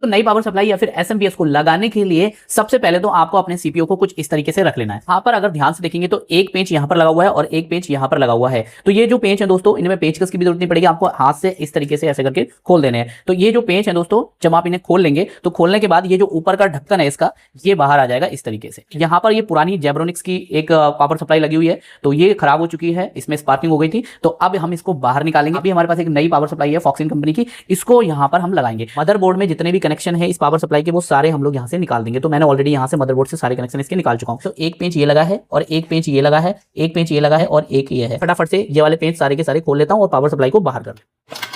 तो नई power supply या फिर एसएमपीएस को लगाने के लिए सबसे पहले तो आपको अपने सीपीयू को कुछ इस तरीके से रख लेना है। यहाँ पर अगर ध्यान से देखेंगे तो एक पेंच यहाँ पर लगा हुआ है और एक पेंच यहाँ पर लगा हुआ है। तो ये जो पेंच है दोस्तों, इनमें पेचकस की भी जरूरत नहीं पड़ेगी, आपको हाथ से इस तरीके से ऐसे करके खोल देने हैं। तो ये जो पेंच है दोस्तों, जब आप इन्हें खोल लेंगे तो खोलने के बाद ये जो ऊपर का ढक्कन है इसका, ये बाहर आ जाएगा इस तरीके से। यहाँ पर ये पुरानी जेब्रोनिक्स की एक पावर सप्लाई लगी हुई है, तो ये खराब हो चुकी है, इसमें स्पार्किंग हो गई थी। तो अब हम इसको बाहर निकालेंगे। अभी हमारे पास एक नई पावर सप्लाई है फॉक्सिन कंपनी की, इसको यहाँ पर हम लगाएंगे। मदरबोर्ड में जितने भी कनेक्शन है इस पावर सप्लाई के, वो सारे हम लोग यहाँ से निकाल देंगे। तो मैंने ऑलरेडी यहाँ से मदरबोर्ड से सारे कनेक्शन इसके निकाल चुका हूँ। तो एक पेंच ये लगा है और एक पेंच ये लगा है, एक पेंच ये लगा है और एक ये है। फटाफट से ये वाले पेंच सारे के सारे खोल लेता हूँ और पावर सप्लाई को बाहर कर लेता हूँ।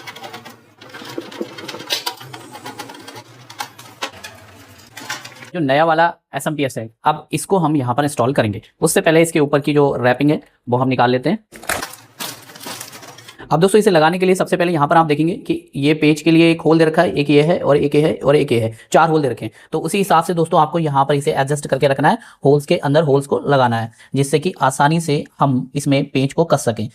जो नया वाला एसएमपीएस है, अब इसको हम यहाँ पर इंस्टॉल करेंगे। उससे पहले इसके ऊपर की जो रैपिंग है वो हम निकाल लेते हैं। अब दोस्तों इसे लगाने के लिए सबसे पहले यहाँ पर आप देखेंगे कि ये पेज के लिए एक होल दे रखा है, एक ये है और एक ये है और एक ये है, 4 होल दे रखे हैं। तो उसी हिसाब से दोस्तों आपको यहाँ पर इसे एडजस्ट करके रखना है, होल्स के अंदर होल्स को लगाना है, जिससे कि आसानी से हम इसमें पेज को कस सकें।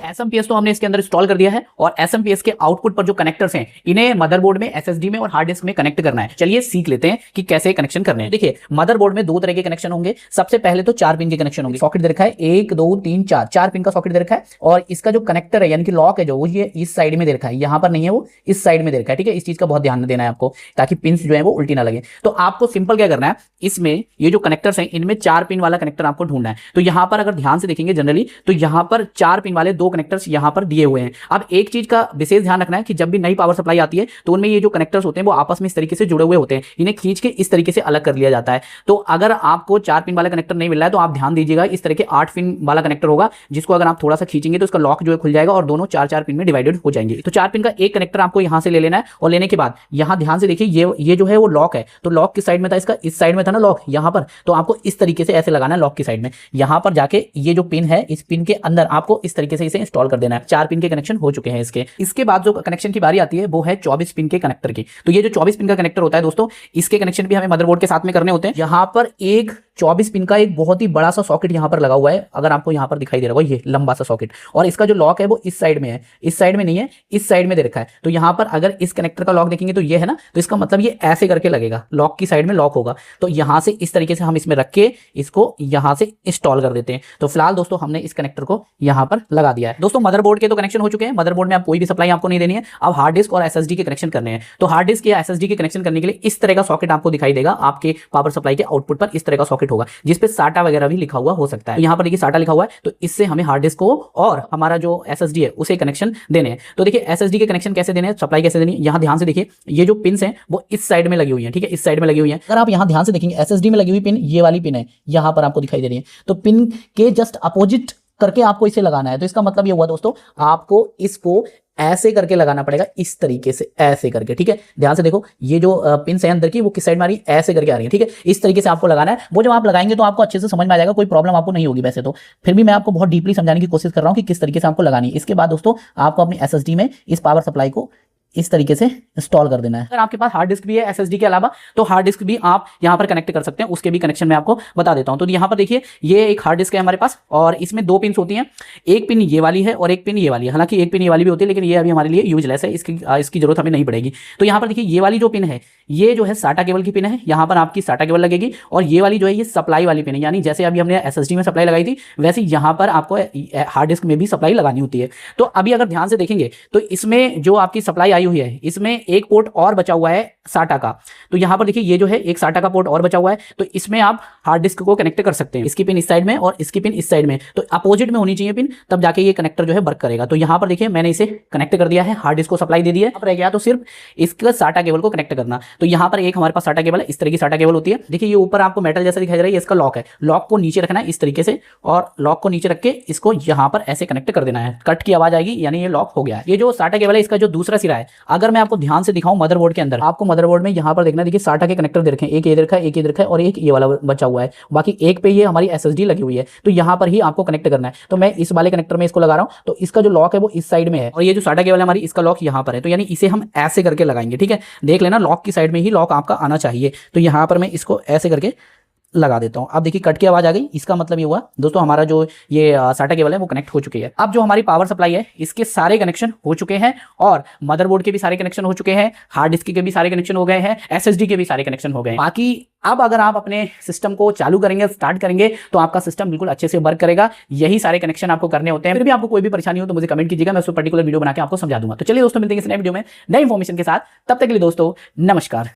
एसएमपीएस तो हमने इसके अंदर इंस्टॉल कर दिया है और एसएमपीएस के आउटपुट पर जो कनेक्टर्स हैं, इन्हें मदरबोर्ड में, एसएसडी में और हार्ड डिस्क में कनेक्ट करना है। चलिए सीख लेते हैं कि कैसे कनेक्शन करने हैं। देखिए, मदरबोर्ड में 2 तरह के कनेक्शन होंगे। सबसे पहले तो 4 पिन के कनेक्शन होंगे। सॉकेट दे रखा है 1 2 3 4, 4 पिन का सॉकेट दे रखा है और इसका जो कनेक्टर है यानी कि लॉक है जो, वो ये इस साइड में दे रखा है, यहाँ पर नहीं है, वो इस साइड में दे रखा है। ठीक है, इस चीज का बहुत ध्यान देना है आपको, ताकि पिन्स जो है वो उल्टी ना लगे। तो आपको सिंपल क्या करना है, इसमें ये जो कनेक्टर्स हैं इनमें 4 पिन वाला कनेक्टर आपको ढूंढना है। तो यहाँ पर अगर ध्यान से देखेंगे जनरली, तो यहाँ पर 4 पिन वाले 2 कनेक्टर्स यहाँ पर दिए हुए हैं। अब एक चीज का विशेष ध्यान रखना है कि जब भी नई पावर सप्लाई आती है तो उनमें ये जो कनेक्टर्स होते हैं वो आपस में इस तरीके से जुड़े हुए होते हैं, इन्हें खींच के इस तरीके से अलग कर लिया जाता है। तो अगर आपको 4 पिन वाला कनेक्टर नहीं मिल रहा है तो आप ध्यान दीजिएगा, इस तरह के 8 पिन वाला कनेक्टर होगा, जिसको अगर आप थोड़ा सा खींचेंगे तो इसका लॉक जो है खुल जाएगा और दोनों 4-4 पिन में डिवाइडेड हो जाएंगे। तो 4 पिन का एक कनेक्टर आपको यहां से ले लेना है और लेने के बाद यहां ध्यान से देखिए, ये जो है वो लॉक है। तो लॉक किस साइड में था, इसका इस साइड में था ना लॉक, यहां पर। तो आपको इस तरीके से ऐसे लगाना है लॉक की साइड में। यहां पर जाके ये जो पिन है, इस पिन के अंदर आपको इस तरीके से इसे इंस्टॉल कर देना है। 4 पिन के कनेक्शन हो चुके हैं इसके बाद जो कनेक्शन की बारी आती है वो है 24 पिन के कनेक्टर की। तो ये जो 24 पिन का कनेक्टर होता है दोस्तों, इसके कनेक्शन भी हमें मदरबोर्ड के साथ में करने होते हैं। यहाँ पर एक 24 पिन का एक बहुत ही बड़ा सा सॉकेट यहाँ पर लगा हुआ है, अगर आपको यहाँ पर दिखाई दे रहा होगा, ये लंबा सा सॉकेट, और इसका जो लॉक है वो इस साइड में है, इस साइड में नहीं है, इस साइड में दे रखा है। तो यहाँ पर अगर इस कनेक्टर का लॉक देखेंगे तो ये है ना, तो इसका मतलब ये ऐसे करके लगेगा, लॉक की साइड में लॉक होगा। तो यहाँ से इस तरीके से हम इसमें रख के इसको यहाँ से इंस्टॉल कर देते हैं। तो फिलहाल दोस्तों हमने इस कनेक्टर को यहाँ पर लगा दिया है। दोस्तों मदरबोर्ड के तो कनेक्शन हो चुके हैं, मदरबोर्ड में आप कोई भी सप्लाई आपको नहीं देनी है। अब हार्ड डिस्क और एसएसडी के कनेक्शन करने हैं। तो हार्ड डिस्क या एसएसडी के कनेक्शन करने के लिए इस तरह का सॉकेट आपको दिखाई देगा, आपके पावर सप्लाई के आउटपुट पर इस तरह का सॉकेट होगा, जिसपे साटा वगैरह भी लिखा हुआ हो सकता है। तो यहाँ पर देखिए साटा लिखा हुआ है, तो इससे हमें हार्ड डिस्क को और हमारा जो एसएसडी है उसे कनेक्शन देने हैं। तो देखिए एसएसडी के कनेक्शन कैसे देने हैं, सप्लाई कैसे देनी है, यहाँ ध्यान से देखिए, ये जो पिन्स हैं वो इस साइड में लगी हुई है। ठीक है, इस साइड में लगी हुई है। अगर आप यहाँ ध्यान से देखेंगे, एसएसडी में लगी हुई पिन ये वाली पिन है, यहाँ पर आपको दिखाई दे रही है। तो पिन के जस्ट अपोजिट करके आपको इसे लगाना है। तो इसका मतलब ये हुआ दोस्तों, आपको इसको ऐसे करके लगाना पड़ेगा, इस तरीके से ऐसे करके। ठीक है, ध्यान से देखो, ये जो पिन्स है अंदर की वो किस साइड में आ रही है, ऐसे करके आ रही है। ठीक है, इस तरीके से आपको लगाना है। वो जब आप लगाएंगे तो आपको अच्छे से समझ में आ जाएगा, कोई प्रॉब्लम आपको नहीं होगी। वैसे तो फिर भी मैं आपको बहुत डीपली समझाने की कोशिश कर रहा हूं कि किस तरीके से आपको लगानी है। इसके बाद दोस्तों आपको अपनी एसएसडी में इस पावर सप्लाई को इस तरीके से इंस्टॉल कर देना है। अगर आपके पास हार्ड डिस्क भी है एसएसडी के अलावा, तो हार्ड डिस्क भी आप यहां पर कनेक्ट कर सकते हैं, उसके भी कनेक्शन मैं आपको बता देता हूं। तो यहां पर देखिए, ये एक हार्ड डिस्क है हमारे पास और इसमें 2 पिन होती हैं, एक पिन ये वाली है और एक पिन ये वाली है। हालांकि एक पिन ये वाली भी होती है, लेकिन ये अभी हमारे लिए यूजलेस है, इसकी जरूरत हमें नहीं पड़ेगी। तो यहाँ पर देखिए, ये वाली जो पिन है ये जो है साटा केबल की पिन है, यहाँ पर आपकी साटा केबल लगेगी। और ये वाली जो है ये सप्लाई वाली पिन है, यानी जैसे अभी हमने एसएसडी में सप्लाई लगाई थी वैसे यहाँ पर आपको हार्ड डिस्क में भी सप्लाई लगानी होती है। तो अभी अगर ध्यान से देखेंगे तो इसमें जो आपकी सप्लाई आई हुई है, इसमें एक पोर्ट और बचा हुआ है साटा का। तो यहाँ पर देखिए, ये जो है एक साटा का पोर्ट और बचा हुआ है, तो इसमें आप हार्ड डिस्क को कनेक्ट कर सकते हैं। इसकी पिन इस साइड में और इसकी पिन इस साइड में, तो अपोजिट में होनी चाहिए पिन, तब जाके ये कनेक्टर जो है वर्क करेगा। तो यहाँ पर देखिए मैंने इसे कनेक्ट कर दिया है, हार्ड डिस्क को सप्लाई दे दी है। अब रह गया तो सिर्फ इसका साटा केबल को कनेक्ट करना। तो यहाँ पर एक हमारे पास साटा केबल है, इस तरह की साटा केबल होती है। देखिए ये ऊपर आपको मेटल जैसा दिखाई दे रहा है, ये इसका लॉक है। लॉक को नीचे रखना है इस तरीके से, और लॉक को नीचे रख के इसको यहाँ पर ऐसे कनेक्ट कर देना है। कट की आवाज आएगी, यानी ये लॉक हो गया है। ये जो साटा केबल है इसका जो दूसरा सिरा है, अगर मैं आपको ध्यान से दिखाऊं मदरबोर्ड के अंदर, आपको मदरबोर्ड में यहाँ पर देखना, देखिए साटा के कनेक्टर दे रखे हैं, एक ये रखा है, एक ये रखा है और एक ये वाला बचा हुआ है। बाकी एक पे ये हमारी एसएसडी लगी हुई है, तो यहाँ पर ही आपको कनेक्ट करना है। तो मैं इस वाले कनेक्टर में इसको लगा रहा हूँ, तो इसका जो लॉक है वो इस साइड में है और ये जो साटा केबल है हमारी, इसका लॉक यहाँ पर है। तो यानी इसे हम ऐसे करके लगाएंगे। ठीक है, देख लेना लॉक की साइड में ही लॉक आपका आना चाहिए। तो यहाँ पर मैं इसको ऐसे करके लगा देता हूं। अब देखिए कट की आवाज आ गई, इसका मतलब ये हुआ दोस्तों हमारा जो ये साटा केबल है वो कनेक्ट हो चुकी है। अब जो हमारी पावर सप्लाई है इसके सारे कनेक्शन हो चुके हैं और मदरबोर्ड के भी सारे कनेक्शन हो चुके हैं, हार्ड डिस्क के भी सारे कनेक्शन हो गए हैं, एसएसडी के भी सारे कनेक्शन हो गए हैं। बाकी अब अगर आप अपने सिस्टम को चालू करेंगे, स्टार्ट करेंगे, तो आपका सिस्टम बिल्कुल अच्छे से वर्क करेगा। यही सारे कनेक्शन आपको करने होते हैं। फिर भी आपको कोई भी परेशानी हो तो मुझे कमेंट कीजिएगा, मैं उस पर पर्टिकुलर वीडियो बना के आपको समझा दूंगा। तो चलिए दोस्तों मिलते हैं इस नए वीडियो में नई इन्फॉर्मेशन के साथ। तब तक के लिए दोस्तों नमस्कार।